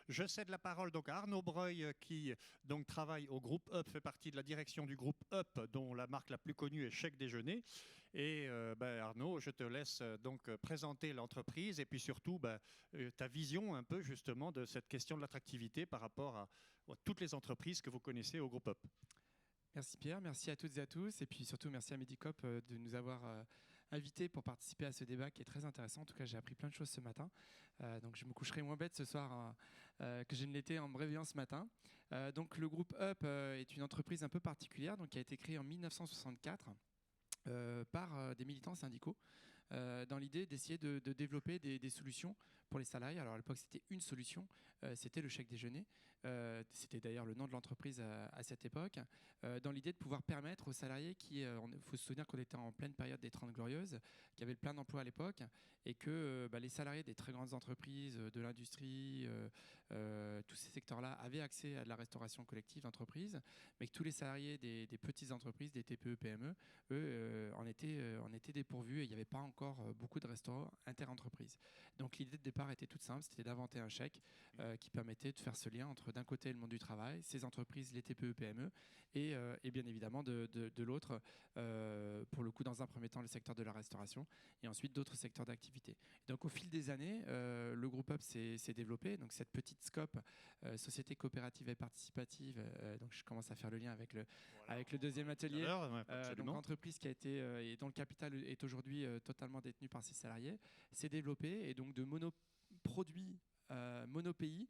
Je cède la parole donc à Arnaud Breuil qui donc travaille au groupe Up, fait partie de la direction du groupe Up dont la marque la plus connue est Chèque Déjeuner. Et Arnaud, je te laisse donc présenter l'entreprise et puis surtout ta vision un peu justement de cette question de l'attractivité par rapport à toutes les entreprises que vous connaissez au groupe Up. Merci Pierre, merci à toutes et à tous et puis surtout merci à Medicop de nous avoir invités pour participer à ce débat qui est très intéressant. En tout cas, j'ai appris plein de choses ce matin. Donc je me coucherai moins bête ce soir que je ne l'étais en me réveillant ce matin. Donc le groupe Up est une entreprise un peu particulière donc, qui a été créée en 1964. Par des militants syndicaux dans l'idée d'essayer de développer des solutions pour les salariés. Alors à l'époque c'était une solution, c'était le chèque déjeuner, c'était d'ailleurs le nom de l'entreprise à cette époque, dans l'idée de pouvoir permettre aux salariés il faut se souvenir qu'on était en pleine période des 30 Glorieuses, qui avaient le plein d'emploi à l'époque et que les salariés des très grandes entreprises, de l'industrie, tous ces secteurs-là avaient accès à de la restauration collective d'entreprise, mais que tous les salariés des petites entreprises, des TPE, PME, eux, en étaient dépourvus et il n'y avait pas encore beaucoup de restaurants inter-entreprises. Donc l'idée de départ était toute simple, c'était d'inventer un chèque qui permettait de faire ce lien entre d'un côté le monde du travail, ces entreprises, les TPE, PME, et bien évidemment de l'autre, pour le coup dans un premier temps le secteur de la restauration et ensuite d'autres secteurs d'activité. Donc au fil des années, le groupe Up s'est développé, donc cette petite scope, société coopérative et participative, donc je commence à faire le lien avec le deuxième atelier, donc l'entreprise qui a été et dont le capital est aujourd'hui totalement détenu par ses salariés, s'est développée et donc de monoproduits monopays,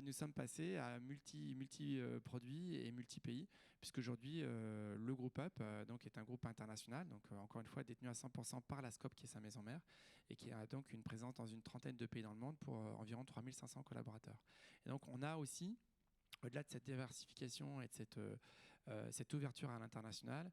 nous sommes passés à multi-produits et multi-pays, puisqu'aujourd'hui, le groupe Up donc est un groupe international, donc encore une fois détenu à 100% par la SCOP, qui est sa maison mère, et qui a donc une présence dans une trentaine de pays dans le monde pour environ 3500 collaborateurs. Et donc on a aussi, au-delà de cette diversification et de cette ouverture à l'international,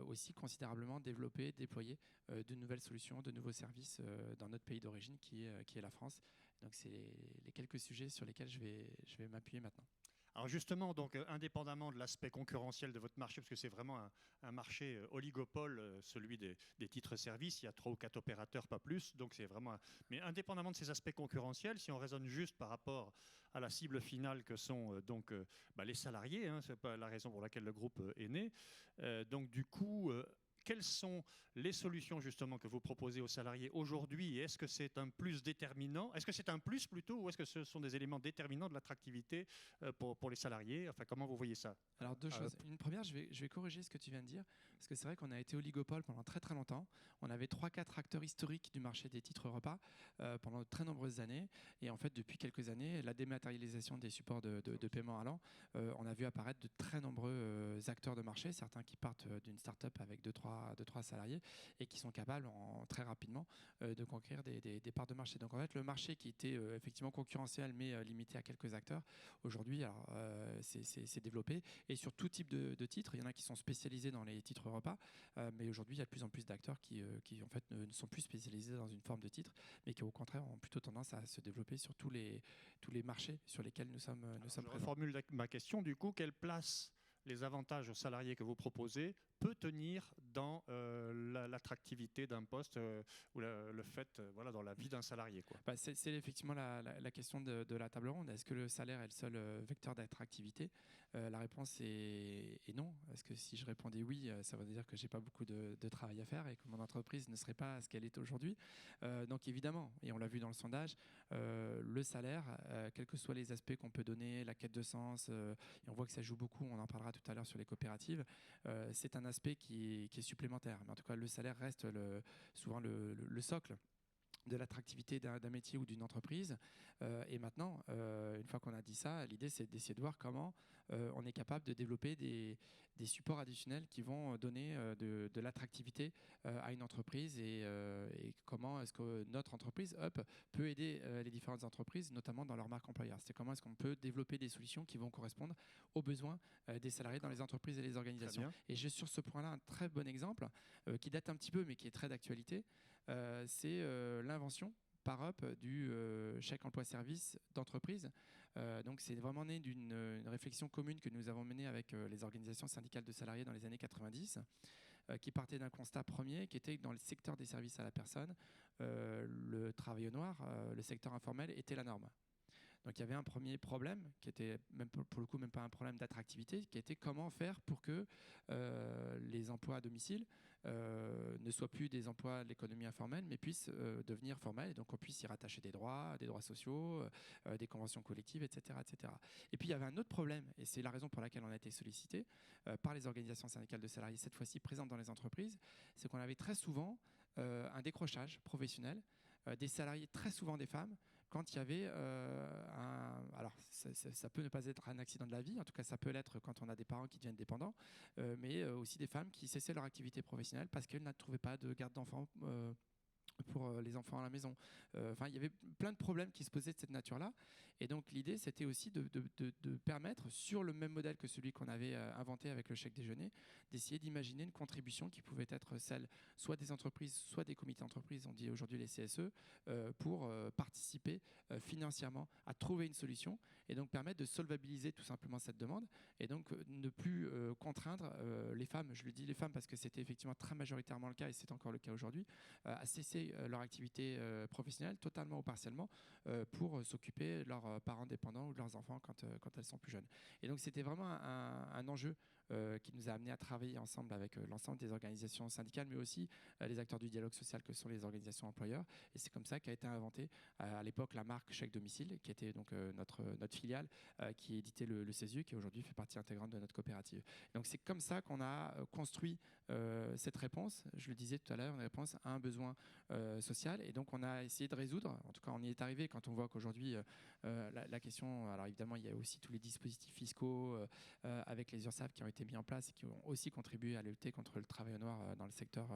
aussi considérablement développé, déployé de nouvelles solutions, de nouveaux services dans notre pays d'origine qui est la France. Donc c'est les quelques sujets sur lesquels je vais m'appuyer maintenant. Alors justement, donc, indépendamment de l'aspect concurrentiel de votre marché, parce que c'est vraiment un marché oligopole, celui des titres-services, il y a 3 ou 4 opérateurs, pas plus, donc c'est vraiment... Mais indépendamment de ces aspects concurrentiels, si on raisonne juste par rapport à la cible finale que sont les salariés, hein, c'est pas la raison pour laquelle le groupe est né, donc du coup... quelles sont les solutions justement que vous proposez aux salariés aujourd'hui? Est-ce que c'est un plus déterminant? Est-ce que c'est un plus plutôt, ou est-ce que ce sont des éléments déterminants de l'attractivité pour les salariés? Enfin, comment vous voyez ça? Alors deux choses. Une première, je vais corriger ce que tu viens de dire, parce que c'est vrai qu'on a été oligopole pendant très très longtemps. On avait 3-4 acteurs historiques du marché des titres repas pendant de très nombreuses années. Et en fait, depuis quelques années, la dématérialisation des supports de paiement allant, on a vu apparaître de très nombreux acteurs de marché, certains qui partent d'une start-up avec 2-3 salariés et qui sont capables très rapidement de conquérir des parts de marché. Donc en fait, le marché qui était effectivement concurrentiel mais limité à quelques acteurs, aujourd'hui, c'est développé. Et sur tout type de titres, il y en a qui sont spécialisés dans les titres repas, mais aujourd'hui, il y a de plus en plus d'acteurs qui en fait ne sont plus spécialisés dans une forme de titre, mais qui au contraire ont plutôt tendance à se développer sur tous les marchés sur lesquels nous sommes présents. Je reformule ma question du coup, quelle place les avantages aux salariés que vous proposez peut tenir dans l'attractivité d'un poste ou le fait dans la vie d'un salarié, quoi. C'est effectivement la question de la table ronde. Est-ce que le salaire est le seul vecteur d'attractivité? La réponse est non. Est-ce que si je répondais oui, ça veut dire que j'ai pas beaucoup de travail à faire et que mon entreprise ne serait pas ce qu'elle est aujourd'hui? Donc évidemment, et on l'a vu dans le sondage, le salaire, quels que soient les aspects qu'on peut donner, la quête de sens, et on voit que ça joue beaucoup, on en parlera tout à l'heure sur les coopératives, c'est un aspect qui est supplémentaire. Mais en tout cas, le salaire reste souvent le socle de l'attractivité d'un métier ou d'une entreprise. Et maintenant, une fois qu'on a dit ça, l'idée c'est d'essayer de voir comment on est capable de développer des supports additionnels qui vont donner de l'attractivité à une entreprise et comment est-ce que notre entreprise Up peut aider les différentes entreprises, notamment dans leur marque employeur. C'est comment est-ce qu'on peut développer des solutions qui vont correspondre aux besoins des salariés dans les entreprises et les organisations. Et j'ai sur ce point-là un très bon exemple qui date un petit peu mais qui est très d'actualité. C'est l'invention par Up du chèque emploi-service d'entreprise. Donc c'est vraiment né d'une réflexion commune que nous avons menée avec les organisations syndicales de salariés dans les années 90, qui partait d'un constat premier qui était que dans le secteur des services à la personne, le travail au noir, le secteur informel était la norme. Donc il y avait un premier problème qui était même pour le coup même pas un problème d'attractivité, qui était comment faire pour que les emplois à domicile ne soient plus des emplois de l'économie informelle, mais puissent devenir formels, et donc on puisse y rattacher des droits sociaux, des conventions collectives, etc., etc. Et puis il y avait un autre problème, et c'est la raison pour laquelle on a été sollicité par les organisations syndicales de salariés, cette fois-ci présentes dans les entreprises, c'est qu'on avait très souvent un décrochage professionnel des salariés, très souvent des femmes, quand il y avait alors ça peut ne pas être un accident de la vie, en tout cas ça peut l'être quand on a des parents qui deviennent dépendants, mais aussi des femmes qui cessaient leur activité professionnelle parce qu'elles ne trouvaient pas de garde d'enfants pour les enfants à la maison. Enfin, il y avait plein de problèmes qui se posaient de cette nature-là. Et donc, l'idée, c'était aussi de permettre, sur le même modèle que celui qu'on avait inventé avec le chèque déjeuner, d'essayer d'imaginer une contribution qui pouvait être celle soit des entreprises, soit des comités d'entreprise, on dit aujourd'hui les CSE, pour participer financièrement à trouver une solution et donc permettre de solvabiliser tout simplement cette demande et donc ne plus contraindre les femmes, je le dis les femmes parce que c'était effectivement très majoritairement le cas et c'est encore le cas aujourd'hui, à cesser leur activité professionnelle totalement ou partiellement pour s'occuper de leurs parents dépendants ou de leurs enfants quand elles sont plus jeunes. Et donc c'était vraiment un enjeu qui nous a amené à travailler ensemble avec l'ensemble des organisations syndicales, mais aussi les acteurs du dialogue social que sont les organisations employeurs. Et c'est comme ça qu'a été inventée à l'époque la marque Chèque Domicile, qui était donc notre filiale, qui éditait le CESU, qui aujourd'hui fait partie intégrante de notre coopérative. Donc c'est comme ça qu'on a construit cette réponse, je le disais tout à l'heure, une réponse à un besoin social. Et donc on a essayé de résoudre, en tout cas on y est arrivé quand on voit qu'aujourd'hui la question, alors évidemment il y a aussi tous les dispositifs fiscaux avec les URSSAF qui ont été mis en place et qui ont aussi contribué à lutter contre le travail au noir dans le secteur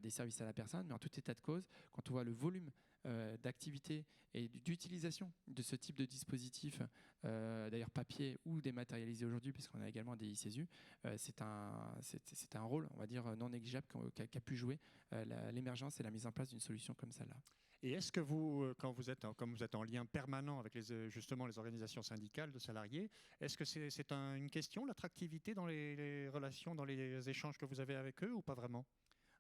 des services à la personne. Mais en tout état de cause, quand on voit le volume d'activité et d'utilisation de ce type de dispositif, d'ailleurs papier ou dématérialisé aujourd'hui, puisqu'on a également des ICSU, c'est un rôle, on va dire, non négligeable qu'a pu jouer l'émergence et la mise en place d'une solution comme celle-là. Et est-ce que vous, comme vous êtes en lien permanent avec justement les organisations syndicales de salariés, est-ce que c'est une question, l'attractivité dans les relations, dans les échanges que vous avez avec eux ou pas vraiment ?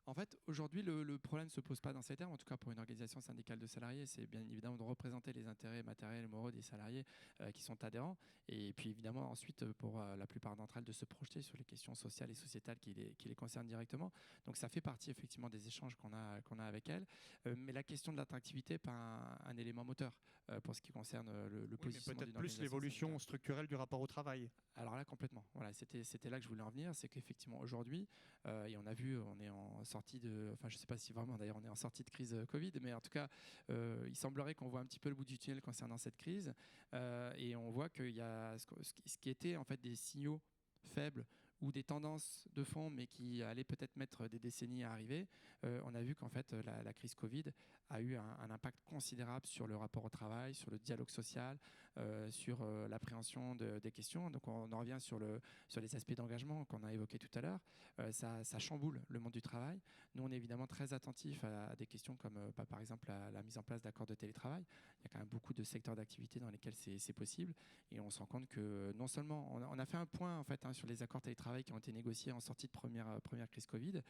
En fait, aujourd'hui, le problème ne se pose pas dans ces termes. En tout cas, pour une organisation syndicale de salariés, c'est bien évidemment de représenter les intérêts matériels et moraux des salariés qui sont adhérents. Et puis, évidemment, ensuite, pour la plupart d'entre elles, de se projeter sur les questions sociales et sociétales qui les concernent directement. Donc, ça fait partie, effectivement, des échanges qu'on a avec elles. Mais la question de l'attractivité n'est pas un élément moteur pour ce qui concerne le positionnement d'une organisation. Peut-être plus l'évolution syndicale structurelle du rapport au travail. Alors là, complètement. Voilà, c'était là que je voulais en venir. C'est qu'effectivement, aujourd'hui, et on a vu, on est en sortie de... Enfin, je ne sais pas si vraiment, d'ailleurs, on est en sortie de crise Covid, mais en tout cas, il semblerait qu'on voit un petit peu le bout du tunnel concernant cette crise. Et on voit qu'il y a ce qui était en fait des signaux faibles ou des tendances de fond, mais qui allaient peut-être mettre des décennies à arriver. On a vu qu'en fait, la crise Covid a eu un impact considérable sur le rapport au travail, sur le dialogue social, sur l'appréhension des questions. Donc, on en revient sur les aspects d'engagement qu'on a évoqués tout à l'heure. Ça chamboule le monde du travail. Nous, on est évidemment très attentifs à des questions comme, par exemple, la mise en place d'accords de télétravail. Il y a quand même beaucoup de secteurs d'activité dans lesquels c'est possible. Et on se rend compte que non seulement, on a fait un point en fait, sur les accords télétravail qui ont été négociés en sortie de première crise Covid.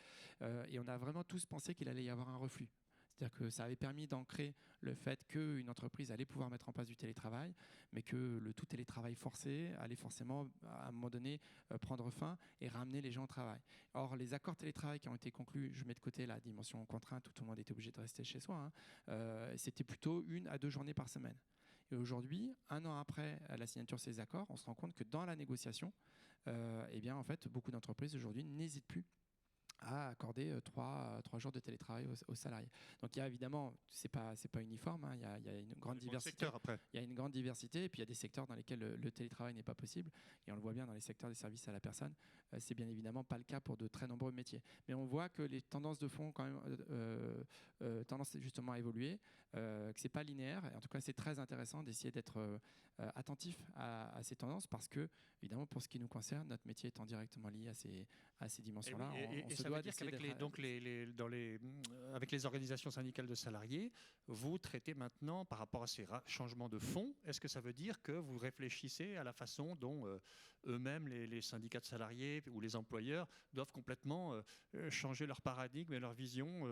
Et on a vraiment tous pensé qu'il allait y avoir un reflux. C'est-à-dire que ça avait permis d'ancrer le fait qu'une entreprise allait pouvoir mettre en place du télétravail, mais que le tout télétravail forcé allait forcément, à un moment donné, prendre fin et ramener les gens au travail. Or, les accords télétravail qui ont été conclus, je mets de côté la dimension contrainte où tout le monde était obligé de rester chez soi, c'était plutôt 1 à 2 journées par semaine. Et aujourd'hui, 1 an après la signature de ces accords, on se rend compte que dans la négociation, eh bien, en fait, beaucoup d'entreprises aujourd'hui n'hésitent plus à accorder 3 jours de télétravail aux salariés. Donc il y a évidemment, c'est pas uniforme, il y a une grande diversité. Il y a une grande diversité et puis il y a des secteurs dans lesquels le télétravail n'est pas possible et on le voit bien dans les secteurs des services à la personne. C'est bien évidemment pas le cas pour de très nombreux métiers. Mais on voit que les tendances de fond quand même tendance justement à évoluer, que c'est pas linéaire et en tout cas c'est très intéressant d'essayer d'être attentif à ces tendances parce que évidemment pour ce qui nous concerne, notre métier étant directement lié à ces dimensions-là, on se doit dire qu'avec avec les organisations syndicales de salariés, vous traitez maintenant par rapport à ces changements de fond. Est-ce que ça veut dire que vous réfléchissez à la façon dont eux-mêmes, les syndicats de salariés ou les employeurs, doivent complètement changer leur paradigme et leur vision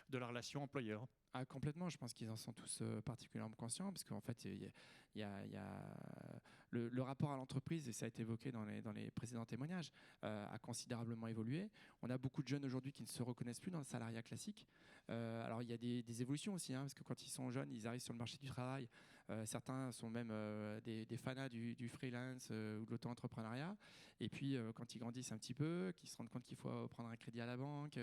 de la relation employeur ? Ah, complètement, je pense qu'ils en sont tous particulièrement conscients, parce qu'en fait, il y a le rapport à l'entreprise, et ça a été évoqué dans les précédents témoignages, a considérablement évolué. On a beaucoup de jeunes aujourd'hui qui ne se reconnaissent plus dans le salariat classique. Alors, il y a des évolutions aussi, hein, parce que quand ils sont jeunes, ils arrivent sur le marché du travail. Certains sont même des fanas du freelance ou de l'auto-entrepreneuriat. Et puis, quand ils grandissent un petit peu, qu'ils se rendent compte qu'il faut prendre un crédit à la banque,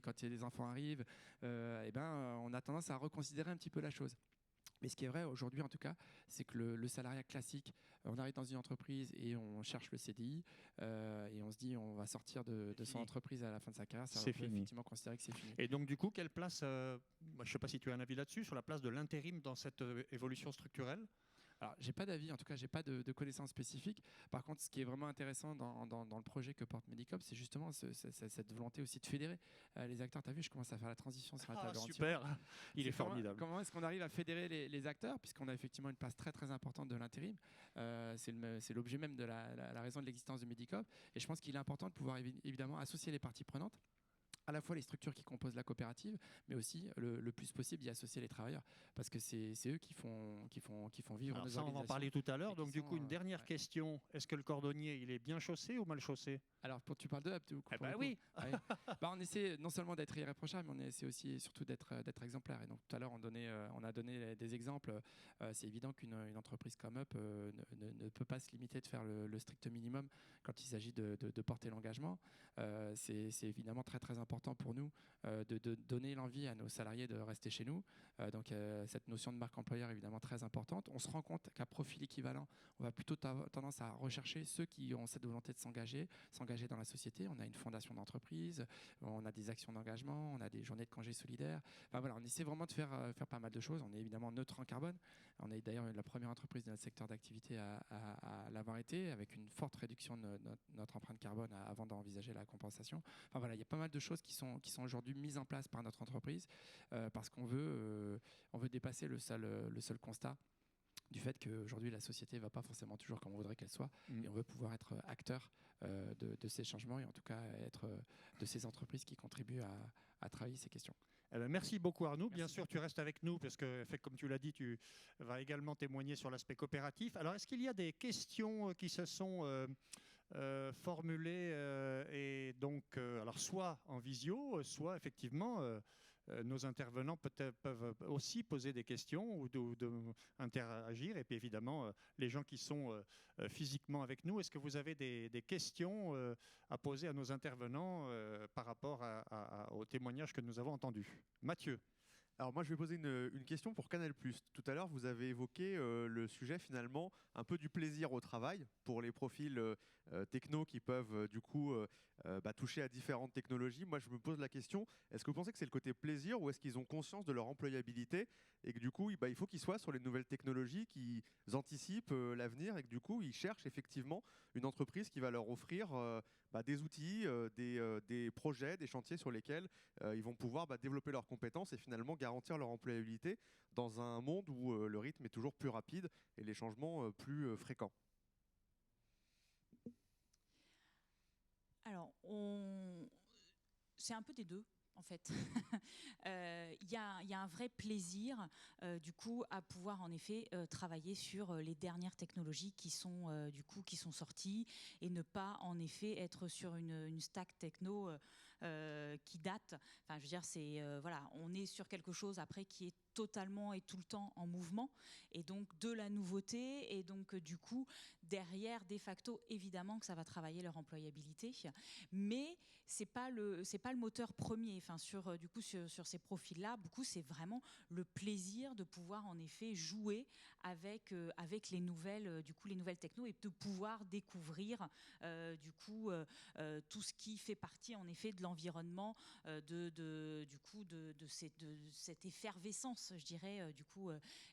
quand les enfants arrivent, on a tendance à reconsidérer un petit peu la chose. Mais ce qui est vrai aujourd'hui, en tout cas, c'est que le salariat classique, on arrive dans une entreprise et on cherche le CDI et on se dit on va sortir de son entreprise à la fin de sa carrière. Ça, on peut effectivement considérer que c'est fini. Et donc, du coup, quelle place, je ne sais pas si tu as un avis là-dessus, sur la place de l'intérim dans cette évolution structurelle? Alors, j'ai pas d'avis, en tout cas, j'ai pas de connaissances spécifiques. Par contre, ce qui est vraiment intéressant dans le projet que porte Medicop, c'est justement cette volonté aussi de fédérer les acteurs. Tu as vu, je commence à faire la transition sur la table ronde. Super, il est formidable. Comment est-ce qu'on arrive à fédérer les acteurs, puisqu'on a effectivement une place très très importante de l'intérim. C'est l'objet même de la raison de l'existence de Medicop. Et je pense qu'il est important de pouvoir évidemment associer les parties prenantes, à la fois les structures qui composent la coopérative, mais aussi le plus possible d'y associer les travailleurs, parce que c'est eux qui font vivre nos organisations. On va en parler tout à l'heure. Donc du coup, une dernière question. Est-ce que le cordonnier, il est bien chaussé ou mal chaussé? Alors, tu parles de Abdou. Oui. Ouais. On essaie non seulement d'être irréprochable, mais on essaie aussi et surtout d'être exemplaire. Et donc tout à l'heure, on a donné des exemples. C'est évident qu'une entreprise comme Up ne peut pas se limiter de faire le strict minimum quand il s'agit de porter l'engagement. C'est évidemment très très important pour nous de donner l'envie à nos salariés de rester chez nous. Donc cette notion de marque employeur est évidemment très importante. On se rend compte qu'à profil équivalent, on va plutôt tendance à rechercher ceux qui ont cette volonté de s'engager dans la société. On a une fondation d'entreprise, on a des actions d'engagement, on a des journées de congés solidaires. Enfin, voilà, on essaie vraiment de faire pas mal de choses. On est évidemment neutre en carbone. On est d'ailleurs la première entreprise de notre secteur d'activité à l'avoir été, avec une forte réduction de notre empreinte carbone avant d'envisager la compensation. Enfin, voilà, il y a pas mal de choses qui sont aujourd'hui mises en place par notre entreprise parce qu'on veut dépasser le seul constat du fait qu'aujourd'hui la société ne va pas forcément toujours comme on voudrait qu'elle soit, et on veut pouvoir être acteur de ces changements et en tout cas être de ces entreprises qui contribuent à travailler ces questions. Merci beaucoup Arnaud. Bien sûr, tu restes avec nous parce que, comme tu l'as dit, tu vas également témoigner sur l'aspect coopératif. Alors, est-ce qu'il y a des questions qui se sont formulées et donc, alors soit en visio, soit effectivement nos intervenants peuvent aussi poser des questions ou interagir. Et puis évidemment, les gens qui sont physiquement avec nous, est-ce que vous avez des questions à poser à nos intervenants par rapport au témoignage que nous avons entendu? Mathieu. Alors moi, je vais poser une question pour Canal+. Tout à l'heure, vous avez évoqué le sujet finalement un peu du plaisir au travail pour les profils techno qui peuvent du coup toucher à différentes technologies. Moi, je me pose la question, est-ce que vous pensez que c'est le côté plaisir ou est-ce qu'ils ont conscience de leur employabilité et que du coup, il faut qu'ils soient sur les nouvelles technologies, qu'ils anticipent l'avenir et que du coup, ils cherchent effectivement une entreprise qui va leur offrir des outils, des projets, des chantiers sur lesquels ils vont pouvoir développer leurs compétences et finalement garantir leur employabilité dans un monde où le rythme est toujours plus rapide et les changements plus fréquents. Alors, c'est un peu des deux. En fait, il y a un vrai plaisir du coup à pouvoir en effet travailler sur les dernières technologies qui sont sorties et ne pas en effet être sur une stack techno qui date. Enfin, je veux dire, on est sur quelque chose après qui est totalement et tout le temps en mouvement et donc de la nouveauté et donc du coup derrière de facto évidemment que ça va travailler leur employabilité, mais c'est pas le moteur premier. Enfin sur ces profils là, beaucoup c'est vraiment le plaisir de pouvoir en effet jouer avec les nouvelles techno et de pouvoir découvrir tout ce qui fait partie en effet de l'environnement de cette effervescence, je dirais,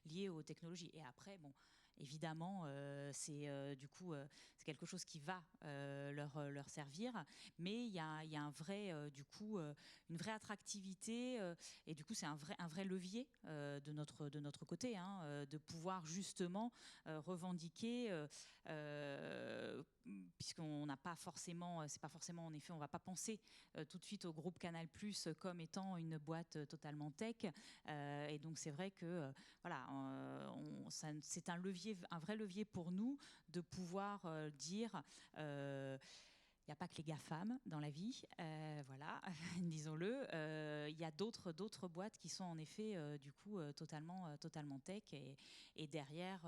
liée aux technologies. Et après, bon, évidemment, c'est du coup c'est quelque chose qui va leur servir, mais il y a un vrai du coup une vraie attractivité et du coup c'est un vrai levier de notre côté, hein, de pouvoir justement revendiquer puisqu'on n'a pas forcément, c'est pas forcément en effet, on va pas penser tout de suite au groupe Canal+ comme étant une boîte totalement tech, et donc c'est vrai que voilà, c'est un levier, un vrai levier pour nous de pouvoir dire. Il n'y a pas que les GAFAM dans la vie, voilà, disons-le. Il y a d'autres boîtes qui sont en effet du coup totalement tech et derrière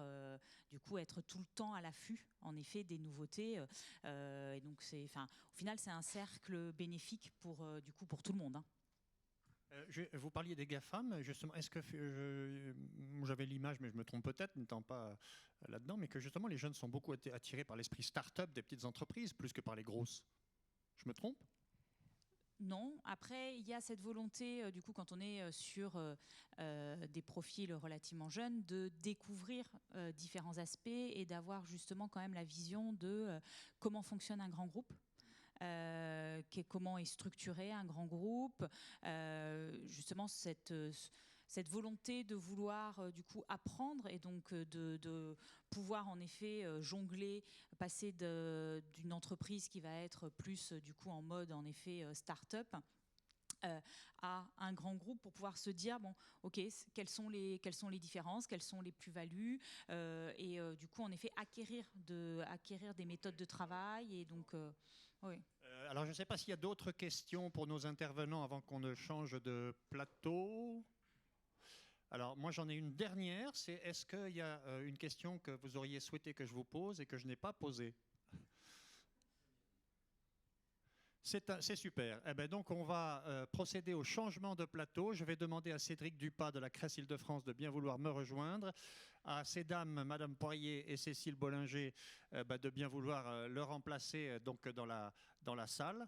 du coup être tout le temps à l'affût en effet des nouveautés. Et donc au final c'est un cercle bénéfique pour du coup pour tout le monde, hein. Vous parliez des GAFAM, justement. Est-ce que j'avais l'image, mais je me trompe peut-être, n'étant pas là-dedans, mais que justement les jeunes sont beaucoup attirés par l'esprit start-up des petites entreprises plus que par les grosses. Je me trompe? Non. Après, il y a cette volonté, du coup, quand on est sur des profils relativement jeunes, de découvrir différents aspects et d'avoir justement quand même la vision de comment fonctionne un grand groupe. Comment est structuré un grand groupe, justement cette volonté de vouloir du coup apprendre et donc de pouvoir en effet jongler, passer d'une entreprise qui va être plus du coup en mode en effet start-up à un grand groupe pour pouvoir se dire bon, ok, quelles sont les différences, quelles sont les plus-values, et du coup en effet acquérir des méthodes de travail et donc oui. Alors je ne sais pas s'il y a d'autres questions pour nos intervenants avant qu'on ne change de plateau. Alors moi j'en ai une dernière, c'est est-ce qu'il y a une question que vous auriez souhaité que je vous pose et que je n'ai pas posée? C'est super. Eh ben donc on va procéder au changement de plateau. Je vais demander à Cédric Dupas de la Cresse Île-de-France de bien vouloir me rejoindre. À ces dames, Madame Poirier et Cécile Bollinger, de bien vouloir le remplacer donc dans la salle.